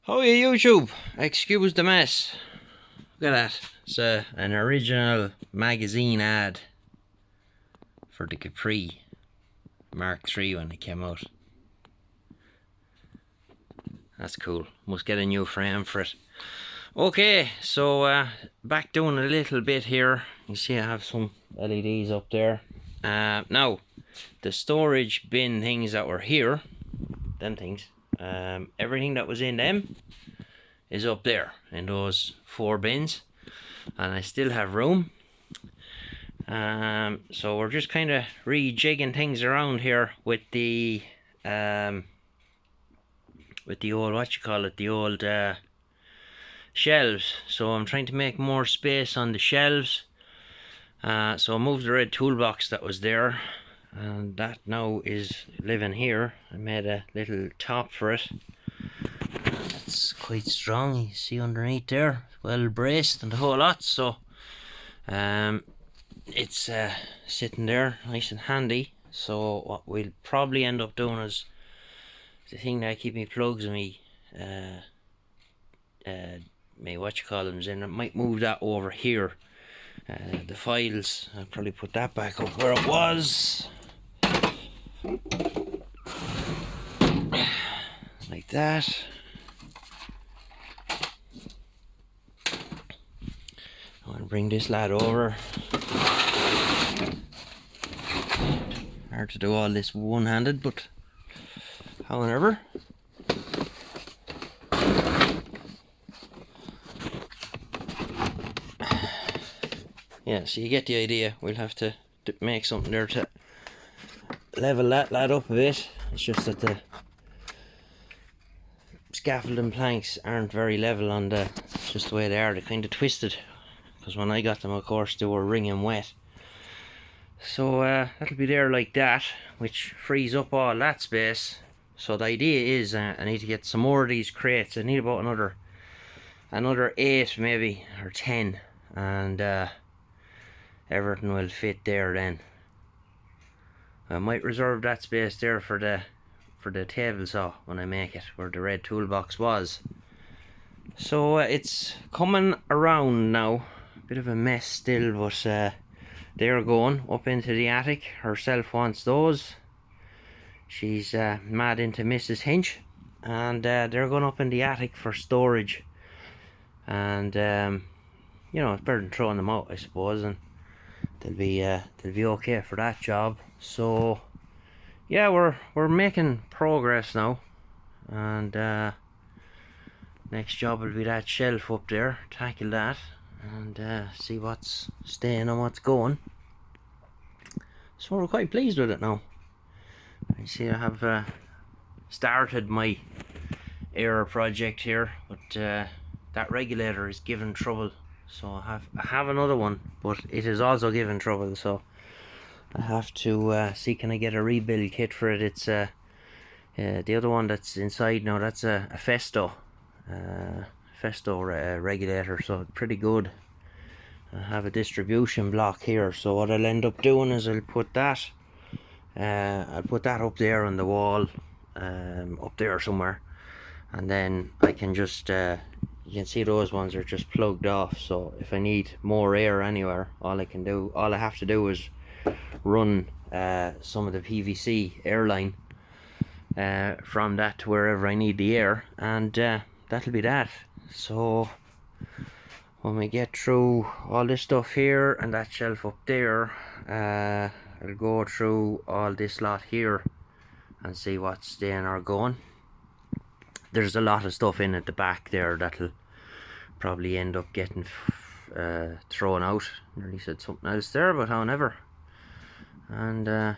Oh yeah, YouTube. Excuse the mess. Look at that. It's an original magazine ad for the Capri Mark III when it came out. That's cool. Must get a new frame for it. Okay, so back down a little bit here. You see I have some LEDs up there. Now, the storage bin things that were here, them things, everything that was in them is up there in those 4 bins, and I still have room. So we're just kind of rejigging things around here with the old, the old shelves. So I'm trying to make more space on the shelves. So I moved the red toolbox that was there, and that now is living here. I made a little top for it. It's quite strong, you see underneath there, well braced and the whole lot. So it's sitting there nice and handy. So what we'll probably end up doing is the thing that I keep me plugs and me in, I might move that over here. The files, I'll probably put that back up where it was, like that. I'm gonna bring this lad over. Hard to do all this one-handed, but however. Yeah, so you get the idea. We'll have to make something there to level that lad up a bit. It's just that the scaffolding planks aren't very level on it's just the way they are. They're kind of twisted, because when I got them, of course, they were wringing wet. So that'll be there like that, which frees up all that space. So the idea is I need to get some more of these crates. I need about another 8 maybe, or 10, and everything will fit there then. I might reserve that space there for the table saw when I make it, where the red toolbox was. So it's coming around now. Bit of a mess still, but they're going up into the attic. Herself wants those. She's mad into Mrs. Hinch, and they're going up in the attic for storage. And you know, it's better than throwing them out, I suppose, and they'll be okay for that job. So yeah, we're making progress now, and next job will be that shelf up there. Tackle that and see what's staying and what's going. So we're quite pleased with it now. You see, I have started my air project here, but that regulator is giving trouble. So I have another one, but it is also giving trouble. So I have to see, can I get a rebuild kit for it. It's the other one that's inside now, that's a Festo regulator, so pretty good. I have a distribution block here, so what I'll end up doing is I'll put that up there on the wall, up there somewhere, and then I can just you can see those ones are just plugged off. So if I need more air anywhere, all I have to do is run some of the PVC airline from that to wherever I need the air, and that'll be that. So when we get through all this stuff here and that shelf up there, I'll go through all this lot here and see what's staying or going. There's a lot of stuff in at the back there that'll probably end up getting thrown out. Nearly said something else there, but however. And I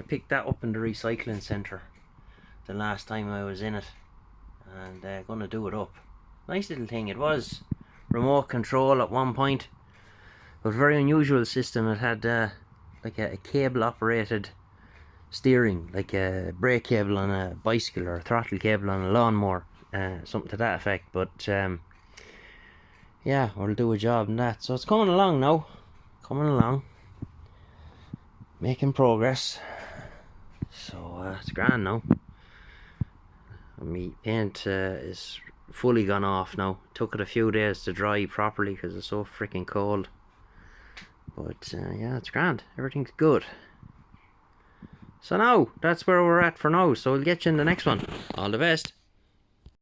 picked that up in the recycling centre the last time I was in it, and gonna do it up. Nice little thing it was. Remote control at one point, but very unusual system. It had like a cable operated steering, like a brake cable on a bicycle or a throttle cable on a lawnmower, something to that effect. But yeah, we'll do a job in that. So it's coming along now, making progress. So it's grand now. And my paint is fully gone off now. Took it a few days to dry properly because it's so freaking cold. But yeah, it's grand. Everything's good. So now, that's where we're at for now. So we'll get you in the next one. All the best.